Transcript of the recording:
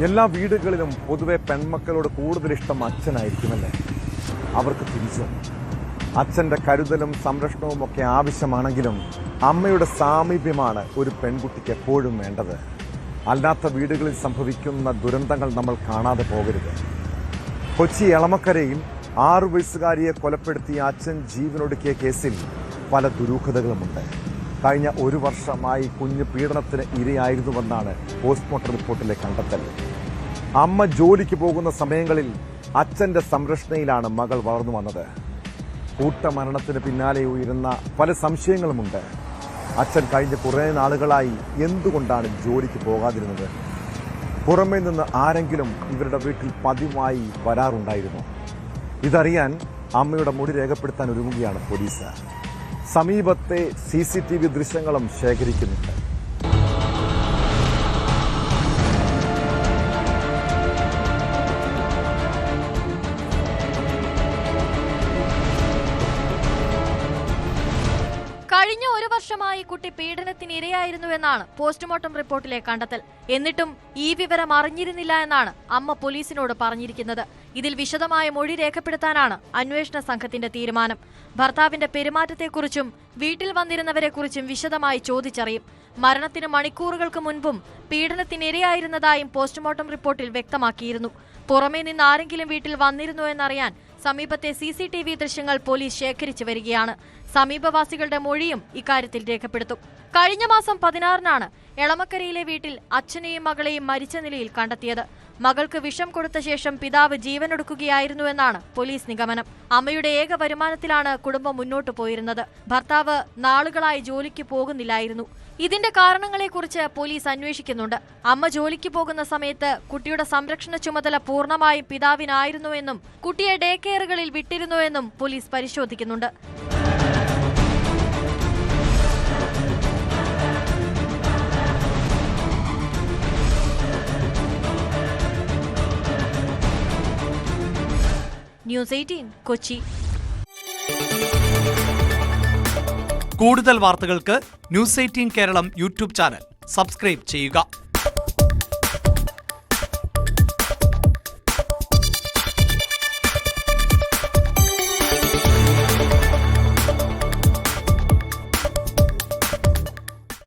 എല്ലാ വീടുകളിലും പൊതുവെ പെൺമക്കളോട് കൂടുതൽ ഇഷ്ടം അച്ഛനായിരിക്കുമല്ലേ? അവർക്ക് തിരിച്ചും അച്ഛന്റെ കരുതലും സംരക്ഷണവും ഒക്കെ ആവശ്യമാണെങ്കിലും അമ്മയുടെ സാമീപ്യമാണ് ഒരു പെൺകുട്ടിക്ക് എപ്പോഴും വേണ്ടത്. അല്ലാത്ത വീടുകളിൽ സംഭവിക്കുന്ന ദുരന്തങ്ങൾ നമ്മൾ കാണാതെ പോകരുത്. കൊച്ചി എളമക്കരയിൽ 6 വയസ്സുകാരിയെ കൊലപ്പെടുത്തിയ അച്ഛൻ ജീവനൊടുക്കിയ കേസിൽ പല ദുരൂഹതകളുമുണ്ട്. കഴിഞ്ഞ 1 വർഷമായി കുഞ്ഞ് പീഡനത്തിന് ഇരയായിരുന്നുവെന്നാണ് പോസ്റ്റ്മോർട്ടം റിപ്പോർട്ടിലെ കണ്ടെത്തൽ. അമ്മ ജോലിക്ക് പോകുന്ന സമയങ്ങളിൽ അച്ഛന്റെ സംരക്ഷണയിലാണ് മകൾ വളർന്നു വന്നത്. കൂട്ടമരണത്തിന് പിന്നാലെ ഉയരുന്ന പല സംശയങ്ങളുമുണ്ട്. അച്ഛൻ കഴിഞ്ഞ കുറേ നാളുകളായി എന്തുകൊണ്ടാണ് ജോലിക്ക് പോകാതിരുന്നത്? പുറമേ നിന്ന് ആരെങ്കിലും ഇവരുടെ വീട്ടിൽ പതിവായി വരാറുണ്ടായിരുന്നു? ഇതറിയാൻ അമ്മയുടെ മൊഴി രേഖപ്പെടുത്താൻ ഒരുങ്ങുകയാണ് പോലീസ്. സമീപത്തെ CCTV ദൃശ്യങ്ങളും ശേഖരിക്കുന്നുണ്ട്. കഴിഞ്ഞ 1 വർഷമായി കുട്ടി പീഡനത്തിന് ഇരയായിരുന്നുവെന്നാണ് പോസ്റ്റ്മോർട്ടം റിപ്പോർട്ടിലെ കണ്ടെത്തൽ. എന്നിട്ടും ഈ വിവരം അറിഞ്ഞിരുന്നില്ല എന്നാണ് അമ്മ പോലീസിനോട് പറഞ്ഞിരിക്കുന്നത്. ഇതിൽ വിശദമായ മൊഴി രേഖപ്പെടുത്താനാണ് അന്വേഷണ സംഘത്തിന്റെ തീരുമാനം. ഭർത്താവിന്റെ പെരുമാറ്റത്തെക്കുറിച്ചും വീട്ടിൽ വന്നിരുന്നവരെക്കുറിച്ചും വിശദമായി ചോദിച്ചറിയും. മരണത്തിന് മണിക്കൂറുകൾക്ക് മുൻപും പീഡനത്തിനിരയായിരുന്നതായും പോസ്റ്റ്മോർട്ടം റിപ്പോർട്ടിൽ വ്യക്തമാക്കിയിരുന്നു. പുറമേ നിന്ന് ആരെങ്കിലും വീട്ടിൽ വന്നിരുന്നോ എന്നറിയാൻ സമീപത്തെ CCTV ദൃശ്യങ്ങൾ പോലീസ് ശേഖരിച്ചു വരികയാണ്. സമീപവാസികളുടെ മൊഴിയും ഇക്കാര്യത്തിൽ രേഖപ്പെടുത്തും. കഴിഞ്ഞ മാസം 16-നാണ് എളമക്കരയിലെ വീട്ടിൽ അച്ഛനെയും മകളെയും മരിച്ച നിലയിൽ കണ്ടെത്തിയത്. മകൾക്ക് വിഷം കൊടുത്ത ശേഷം പിതാവ് ജീവനൊടുക്കുകയായിരുന്നുവെന്നാണ് പോലീസ് നിഗമനം. അമ്മയുടെ ഏക വരുമാനത്തിലാണ് കുടുംബം മുന്നോട്ടു പോയിരുന്നത്. ഭർത്താവ് നാളുകളായി ജോലിക്ക് പോകുന്നില്ലായിരുന്നു. ഇതിന്റെ കാരണങ്ങളെക്കുറിച്ച് പോലീസ് അന്വേഷിക്കുന്നുണ്ട്. അമ്മ ജോലിക്ക് പോകുന്ന സമയത്ത് കുട്ടിയുടെ സംരക്ഷണ ചുമതല പൂർണ്ണമായും പിതാവിനായിരുന്നുവെന്നും കുട്ടിയെ ഡേ കെയറുകളിൽ വിട്ടിരുന്നുവെന്നും പോലീസ് പരിശോധിക്കുന്നുണ്ട്. ന്യൂസ് 18 കൊച്ചി. കൂടുതൽ വാർത്തകൾക്ക് news 18 Keralam YouTube channel subscribe ചെയ്യുക.